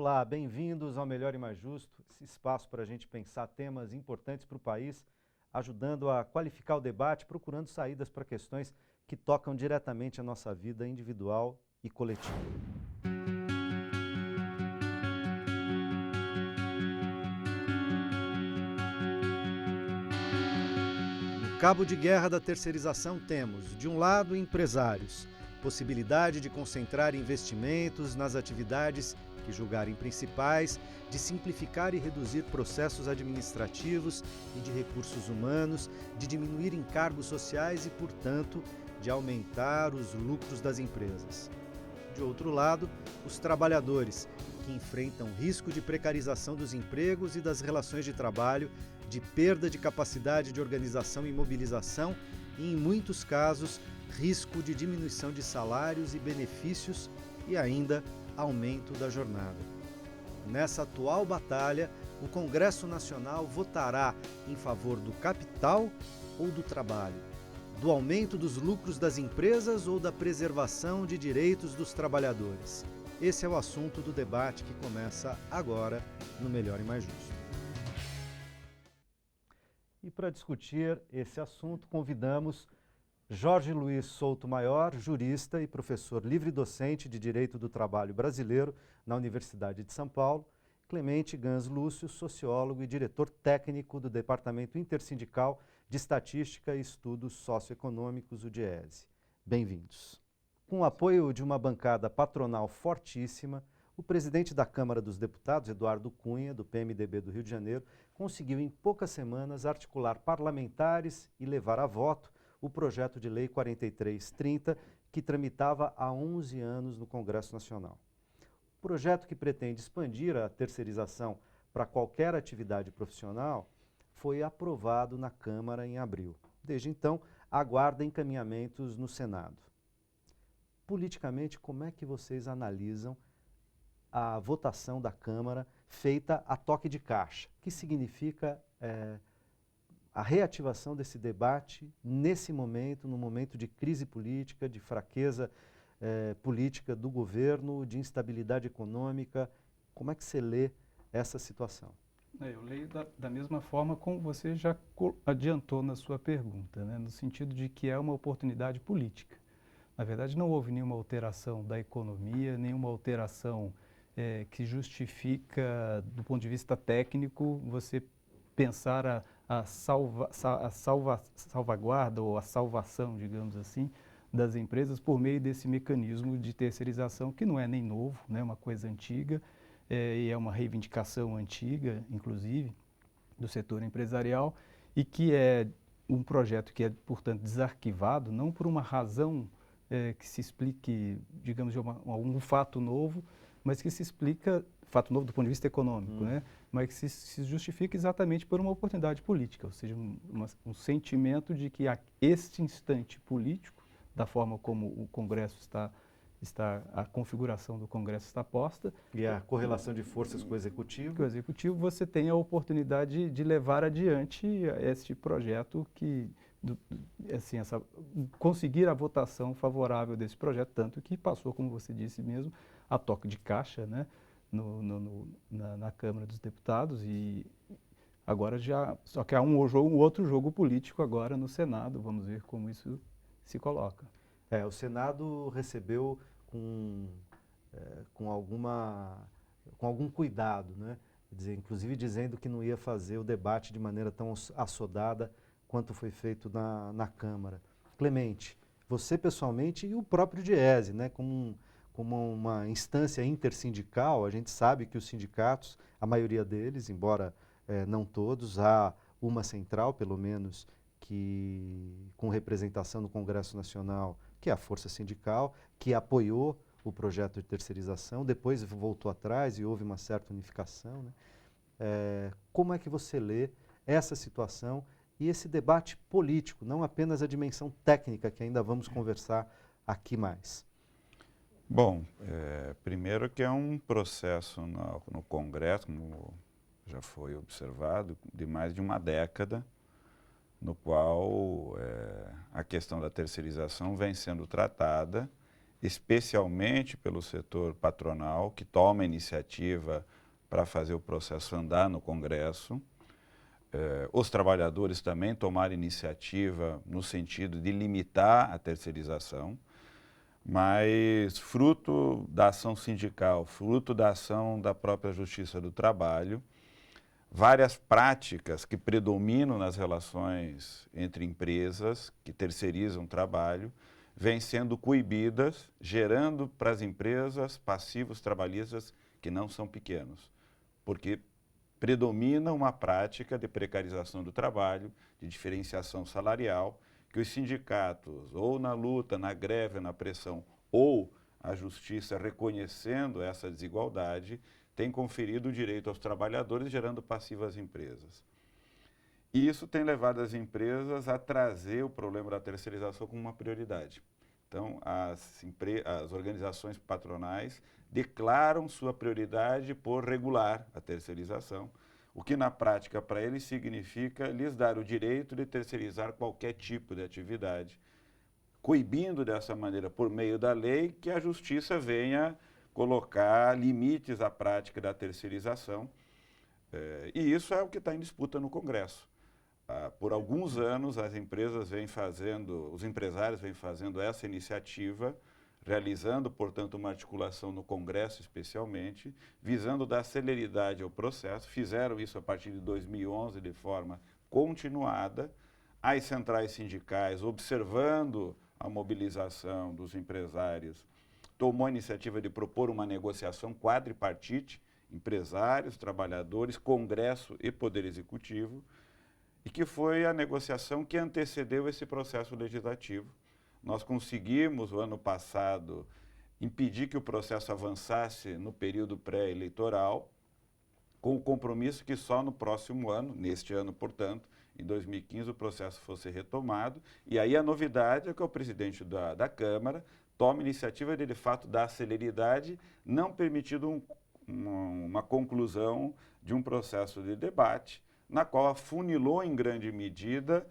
Olá, bem-vindos ao Melhor e Mais Justo, esse espaço para a gente pensar temas importantes para o país, ajudando a qualificar o debate, procurando saídas para questões que tocam diretamente a nossa vida individual e coletiva. No cabo de guerra da terceirização temos, de um lado, empresários, possibilidade de concentrar investimentos nas atividades que julgarem principais, de simplificar e reduzir processos administrativos e de recursos humanos, de diminuir encargos sociais e, portanto, de aumentar os lucros das empresas. De outro lado, os trabalhadores, que enfrentam risco de precarização dos empregos e das relações de trabalho, de perda de capacidade de organização e mobilização e, em muitos casos, risco de diminuição de salários e benefícios e ainda aumento da jornada. Nessa atual batalha, o Congresso Nacional votará em favor do capital ou do trabalho, do aumento dos lucros das empresas ou da preservação de direitos dos trabalhadores. Esse é o assunto do debate que começa agora no Melhor e Mais Justo. E para discutir esse assunto, convidamos Jorge Luiz Souto Maior, jurista e professor livre-docente de Direito do Trabalho brasileiro na Universidade de São Paulo, Clemente Gans Lúcio, sociólogo e diretor técnico do Departamento Intersindical de Estatística e Estudos Socioeconômicos, o DIESE. Bem-vindos. Com o apoio de uma bancada patronal fortíssima, o presidente da Câmara dos Deputados, Eduardo Cunha, do PMDB do Rio de Janeiro, conseguiu em poucas semanas articular parlamentares e levar a voto o projeto de lei 4330, que tramitava há 11 anos no Congresso Nacional. O projeto, que pretende expandir a terceirização para qualquer atividade profissional, foi aprovado na Câmara em abril. Desde então, aguarda encaminhamentos no Senado. Politicamente, como é que vocês analisam a votação da Câmara feita a toque de caixa? O que significa a reativação desse debate nesse momento, num momento de crise política, de fraqueza política do governo, de instabilidade econômica? Como é que você lê essa situação? Eu leio da mesma forma como você já adiantou na sua pergunta, né? No sentido de que é uma oportunidade política. Na verdade, não houve nenhuma alteração da economia, nenhuma alteração que justifica, do ponto de vista técnico, você pensar a salvaguarda ou a salvação, digamos assim, das empresas por meio desse mecanismo de terceirização, que não é nem novo, né? É uma coisa antiga, e é uma reivindicação antiga, inclusive, do setor empresarial, e que é um projeto que é, portanto, desarquivado, não por uma razão que se explique, digamos, de algum fato novo, mas que se explica, fato novo do ponto de vista econômico, né? Mas que se justifica exatamente por uma oportunidade política, ou seja, um sentimento de que este instante político, da forma como o Congresso a configuração do Congresso está posta. E a correlação de forças com o Executivo. Com o Executivo, você tem a oportunidade de levar adiante este projeto conseguir a votação favorável desse projeto, tanto que passou, como você disse mesmo, a toque de caixa, né, na Câmara dos Deputados, e agora só que há um outro jogo político agora no Senado. Vamos ver como isso se coloca. O Senado recebeu com algum cuidado, né? Inclusive dizendo que não ia fazer o debate de maneira tão assodada quanto foi feito na Câmara. Clemente, você pessoalmente e o próprio DIESE, né, como uma instância intersindical, a gente sabe que os sindicatos, a maioria deles, embora não todos, há uma central, pelo menos, que com representação no Congresso Nacional, que é a Força Sindical, que apoiou o projeto de terceirização, depois voltou atrás e houve uma certa unificação, né? Como é que você lê essa situação e esse debate político, não apenas a dimensão técnica, que ainda vamos conversar aqui mais? Bom, primeiro que é um processo no Congresso, como já foi observado, de mais de uma década, no qual a questão da terceirização vem sendo tratada especialmente pelo setor patronal, que toma iniciativa para fazer o processo andar no Congresso. Os trabalhadores também tomaram iniciativa no sentido de limitar a terceirização, mas fruto da ação sindical, fruto da ação da própria Justiça do Trabalho, várias práticas que predominam nas relações entre empresas que terceirizam trabalho vêm sendo coibidas, gerando para as empresas passivos trabalhistas que não são pequenos, porque predomina uma prática de precarização do trabalho, de diferenciação salarial, que os sindicatos, ou na luta, na greve, na pressão, ou a justiça reconhecendo essa desigualdade, tem conferido o direito aos trabalhadores, gerando passivas empresas. E isso tem levado as empresas a trazer o problema da terceirização como uma prioridade. Então, as organizações patronais declaram sua prioridade por regular a terceirização, o que na prática para eles significa lhes dar o direito de terceirizar qualquer tipo de atividade, coibindo dessa maneira, por meio da lei, que a justiça venha colocar limites à prática da terceirização. E isso é o que está em disputa no Congresso. Por alguns anos, as empresas vêm fazendo, os empresários vêm fazendo essa iniciativa, realizando, portanto, uma articulação no Congresso especialmente, visando dar celeridade ao processo. Fizeram isso a partir de 2011 de forma continuada. As centrais sindicais, observando a mobilização dos empresários, tomou a iniciativa de propor uma negociação quadripartite, empresários, trabalhadores, Congresso e Poder Executivo, e que foi a negociação que antecedeu esse processo legislativo. Nós conseguimos, o ano passado, impedir que o processo avançasse no período pré-eleitoral, com o compromisso que só no próximo ano, neste ano, portanto, em 2015, o processo fosse retomado. E aí a novidade é que o presidente da Câmara toma iniciativa de fato, dar celeridade, não permitindo uma conclusão de um processo de debate, na qual afunilou em grande medida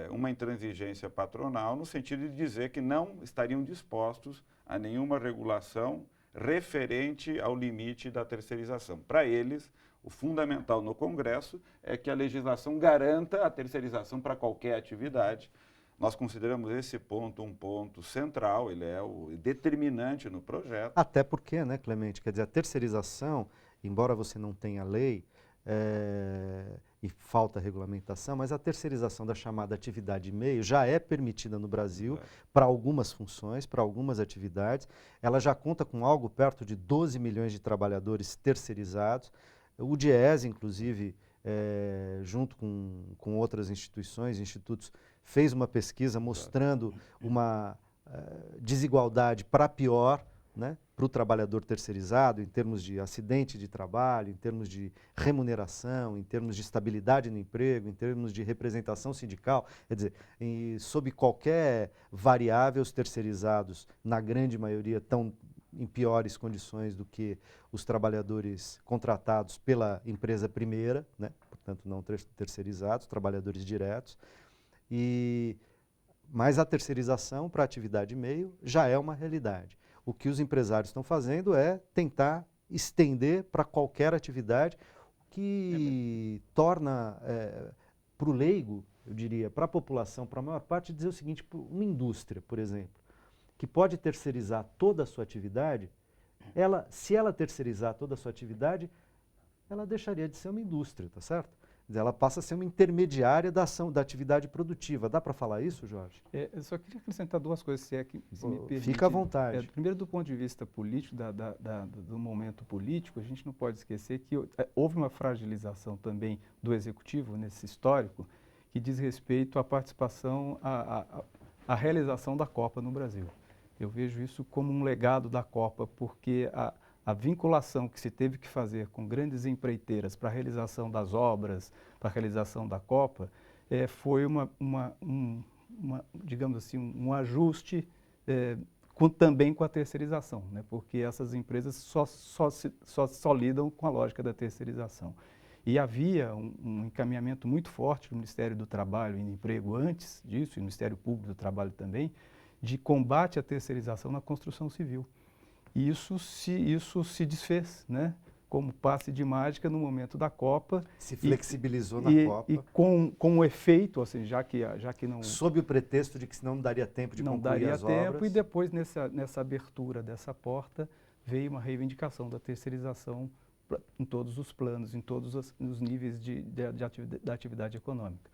uma intransigência patronal, no sentido de dizer que não estariam dispostos a nenhuma regulação referente ao limite da terceirização. Para eles, o fundamental no Congresso é que a legislação garanta a terceirização para qualquer atividade. Nós consideramos esse ponto um ponto central, ele é o determinante no projeto. Até porque, né, Clemente, quer dizer, a terceirização, embora você não tenha lei e falta regulamentação, mas a terceirização da chamada atividade meio já é permitida no Brasil para algumas funções, para algumas atividades. Ela já conta com algo perto de 12 milhões de trabalhadores terceirizados. O DIEESE, inclusive, junto com outras institutos, fez uma pesquisa mostrando uma desigualdade para pior, né, para o trabalhador terceirizado, em termos de acidente de trabalho, em termos de remuneração, em termos de estabilidade no emprego, em termos de representação sindical. Quer dizer, sob qualquer variável, os terceirizados, na grande maioria, estão em piores condições do que os trabalhadores contratados pela empresa primeira, né, portanto não terceirizados, trabalhadores diretos. Mas a terceirização para a atividade meio já é uma realidade. O que os empresários estão fazendo é tentar estender para qualquer atividade, o que torna, para o leigo, eu diria, para a população, para a maior parte, dizer o seguinte: uma indústria, por exemplo, que pode terceirizar toda a sua atividade, se ela terceirizar toda a sua atividade, ela deixaria de ser uma indústria, tá certo? Ela passa a ser uma intermediária da ação, da atividade produtiva. Dá para falar isso, Jorge? Eu só queria acrescentar duas coisas, se me permite. Fica à vontade. Primeiro, do ponto de vista político, do momento político, a gente não pode esquecer que houve uma fragilização também do Executivo, nesse histórico, que diz respeito à participação, à realização da Copa no Brasil. Eu vejo isso como um legado da Copa, porque a vinculação que se teve que fazer com grandes empreiteiras para a realização das obras, para a realização da Copa, foi digamos assim, um ajuste também com a terceirização, né? Porque essas empresas só lidam com a lógica da terceirização. E havia um encaminhamento muito forte do Ministério do Trabalho e do Emprego antes disso, e o Ministério Público do Trabalho também, de combate à terceirização na construção civil. E isso se desfez, né? Como passe de mágica no momento da Copa. Se flexibilizou na Copa. E com o efeito, assim, já que não... Sob o pretexto de que senão não daria tempo de concluir as obras. Não daria tempo, e depois nessa abertura dessa porta veio uma reivindicação da terceirização em todos os planos, em todos os níveis da atividade econômica.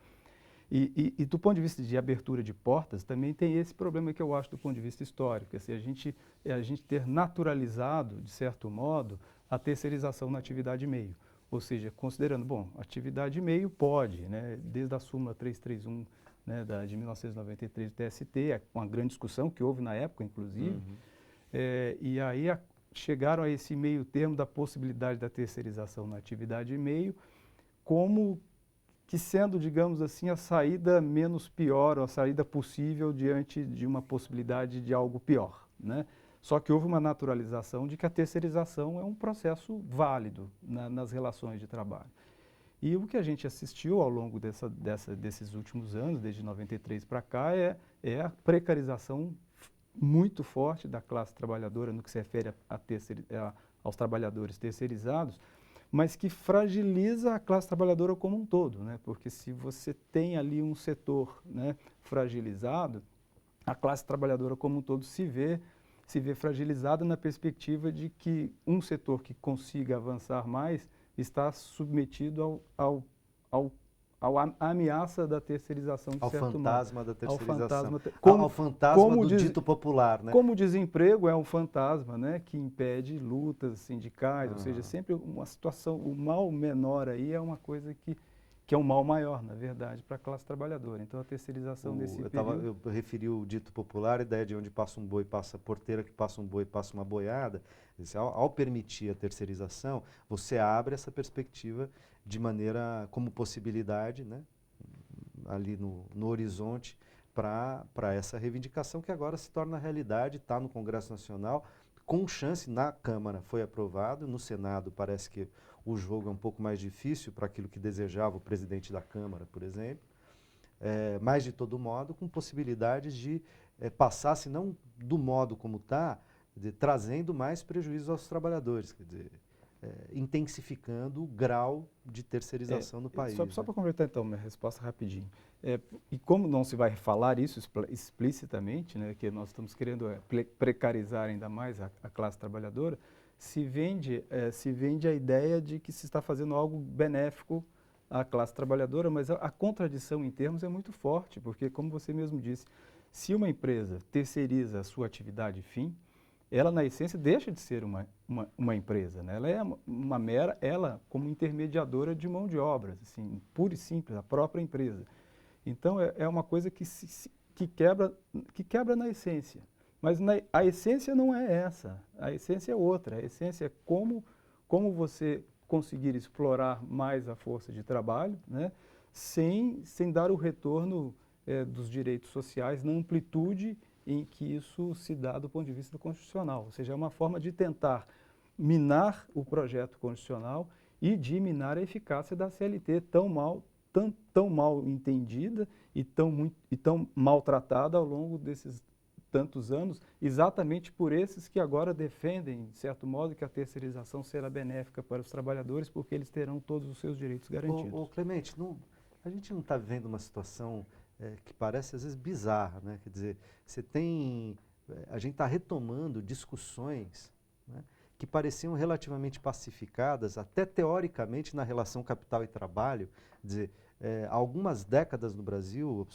E do ponto de vista de abertura de portas, também tem esse problema que eu acho do ponto de vista histórico, assim, a gente ter naturalizado, de certo modo, a terceirização na atividade meio. Ou seja, considerando, bom, atividade meio pode, né, desde a súmula 331, né, de 1993 do TST, uma grande discussão que houve na época, inclusive, e aí chegaram a esse meio termo da possibilidade da terceirização na atividade meio, como que sendo, digamos assim, a saída menos pior, ou a saída possível diante de uma possibilidade de algo pior, né? Só que houve uma naturalização de que a terceirização é um processo válido nas relações de trabalho. E o que a gente assistiu ao longo desses últimos anos, desde 93 para cá, é a precarização muito forte da classe trabalhadora no que se refere aos trabalhadores terceirizados, mas que fragiliza a classe trabalhadora como um todo, né? Porque se você tem ali um setor, né, fragilizado, a classe trabalhadora como um todo se vê fragilizada na perspectiva de que um setor que consiga avançar mais está submetido à ameaça da terceirização, de certo modo. Ao fantasma da terceirização. Ao fantasma do dito popular, né? Como o desemprego é um fantasma, né, que impede lutas sindicais, ou seja, sempre uma situação, o mal menor aí é uma coisa que é um mal maior, na verdade, para a classe trabalhadora. Então, a terceirização nesse período... Eu referi o dito popular, a ideia de onde passa um boi, passa a porteira, que passa um boi, passa uma boiada. Ao permitir a terceirização, você abre essa perspectiva de maneira, como possibilidade, né, ali no horizonte, para essa reivindicação que agora se torna realidade, está no Congresso Nacional, com chance. Na Câmara foi aprovado, no Senado parece que o jogo é um pouco mais difícil para aquilo que desejava o presidente da Câmara, por exemplo, mas de todo modo com possibilidades de passar, se não do modo como está, trazendo mais prejuízos aos trabalhadores, quer dizer, intensificando o grau de terceirização no país. Só para completar então minha resposta rapidinho. E como não se vai falar isso explicitamente, né, que nós estamos querendo precarizar ainda mais a classe trabalhadora, se vende a ideia de que se está fazendo algo benéfico à classe trabalhadora, mas a contradição em termos é muito forte, porque, como você mesmo disse, se uma empresa terceiriza a sua atividade fim, ela, na essência, deixa de ser uma empresa, né? Ela é ela como intermediadora de mão de obra, assim, pura e simples, a própria empresa. Então, é uma coisa que quebra na essência. Mas a essência não é essa, a essência é outra. A essência é como você conseguir explorar mais a força de trabalho, né, sem dar o retorno dos direitos sociais na amplitude em que isso se dá do ponto de vista constitucional. Ou seja, é uma forma de tentar minar o projeto constitucional e de minar a eficácia da CLT, tão mal entendida e tão maltratada ao longo desses tantos anos, exatamente por esses que agora defendem, de certo modo, que a terceirização será benéfica para os trabalhadores, porque eles terão todos os seus direitos garantidos. Clemente, a gente não está vivendo uma situação que parece às vezes bizarra, né? Quer dizer, a gente está retomando discussões, né, que pareciam relativamente pacificadas, até teoricamente, na relação capital e trabalho. Quer dizer, há algumas décadas no Brasil,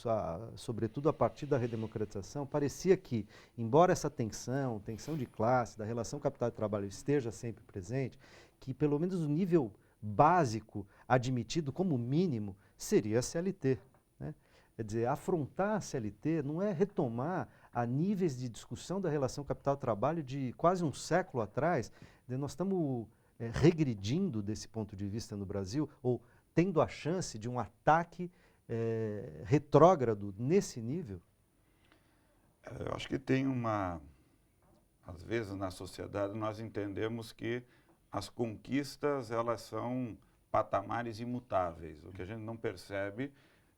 sobretudo a partir da redemocratização, parecia que, embora essa tensão de classe, da relação capital e trabalho esteja sempre presente, que pelo menos o nível básico admitido como mínimo seria a CLT, né? Quer dizer, afrontar a CLT não é retomar a níveis de discussão da relação capital-trabalho de quase um século atrás. Nós estamos regredindo desse ponto de vista no Brasil, ou tendo a chance de um ataque retrógrado nesse nível? Eu acho que tem às vezes na sociedade nós entendemos que as conquistas elas são patamares imutáveis. O que a gente não percebe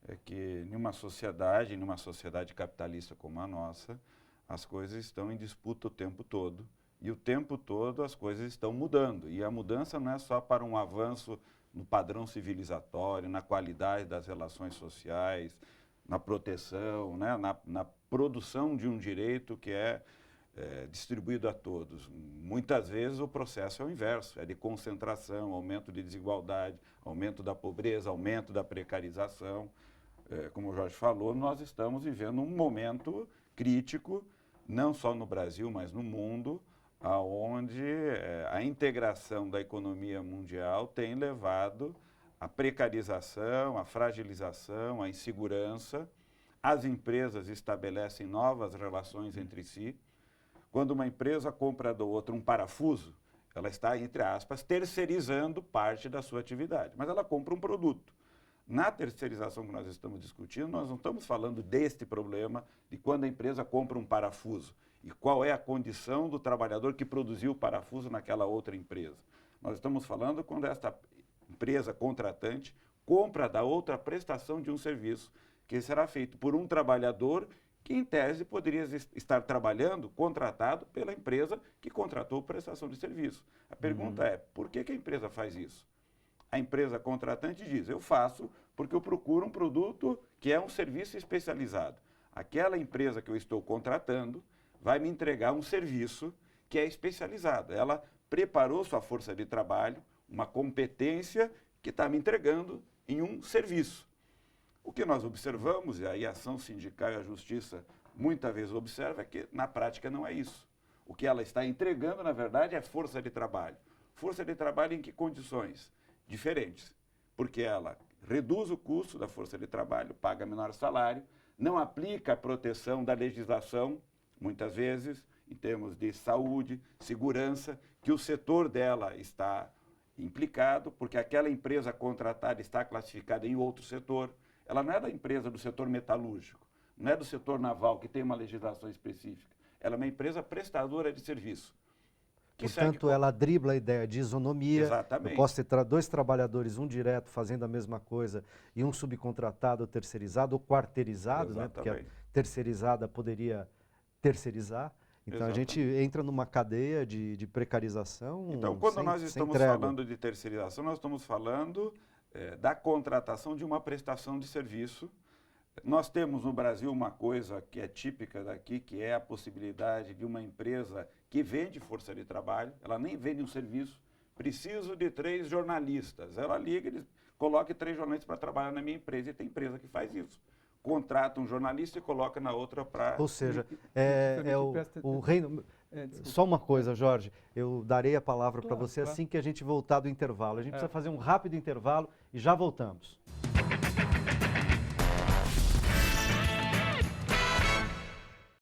é que numa sociedade capitalista como a nossa, as coisas estão em disputa o tempo todo. E o tempo todo as coisas estão mudando. E a mudança não é só para um avanço no padrão civilizatório, na qualidade das relações sociais, na proteção, né? na produção de um direito que é distribuído a todos. Muitas vezes o processo é o inverso, é de concentração, aumento de desigualdade, aumento da pobreza, aumento da precarização. Como o Jorge falou, nós estamos vivendo um momento crítico, não só no Brasil, mas no mundo, onde a integração da economia mundial tem levado à precarização, à fragilização, à insegurança. As empresas estabelecem novas relações entre si. Quando uma empresa compra do outro um parafuso, ela está, entre aspas, terceirizando parte da sua atividade, mas ela compra um produto. Na terceirização que nós estamos discutindo, nós não estamos falando deste problema de quando a empresa compra um parafuso e qual é a condição do trabalhador que produziu o parafuso naquela outra empresa. Nós estamos falando quando esta empresa contratante compra da outra prestação de um serviço que será feito por um trabalhador que, em tese, poderia estar trabalhando contratado pela empresa que contratou prestação de serviço. A pergunta é, por que a empresa faz isso? A empresa contratante diz, eu faço porque eu procuro um produto que é um serviço especializado. Aquela empresa que eu estou contratando vai me entregar um serviço que é especializado. Ela preparou sua força de trabalho, uma competência que está me entregando em um serviço. O que nós observamos, e aí a ação sindical e a justiça muitas vezes observa, é que na prática não é isso. O que ela está entregando, na verdade, é força de trabalho. Força de trabalho em que condições? Diferentes, porque ela reduz o custo da força de trabalho, paga menor salário, não aplica a proteção da legislação, muitas vezes, em termos de saúde, segurança, que o setor dela está implicado, porque aquela empresa contratada está classificada em outro setor. Ela não é da empresa do setor metalúrgico, não é do setor naval, que tem uma legislação específica. Ela é uma empresa prestadora de serviço. Portanto, ela dribla a ideia de isonomia. Exatamente. Eu posso ter dois trabalhadores, um direto fazendo a mesma coisa e um subcontratado ou terceirizado ou quarteirizado, né? Porque a terceirizada poderia terceirizar. Então, a gente entra numa cadeia de precarização. Então, quando nós estamos falando de terceirização, nós estamos falando da contratação de uma prestação de serviço. Nós temos no Brasil uma coisa que é típica daqui, que é a possibilidade de uma empresa que vende força de trabalho, ela nem vende um serviço, preciso de 3 jornalistas. Ela liga e coloca 3 jornalistas para trabalhar na minha empresa, e tem empresa que faz isso. Contrata um jornalista e coloca na outra para... Ou seja, o reino... Só uma coisa, Jorge, eu darei a palavra para você assim que a gente voltar do intervalo. A gente precisa fazer um rápido intervalo e já voltamos.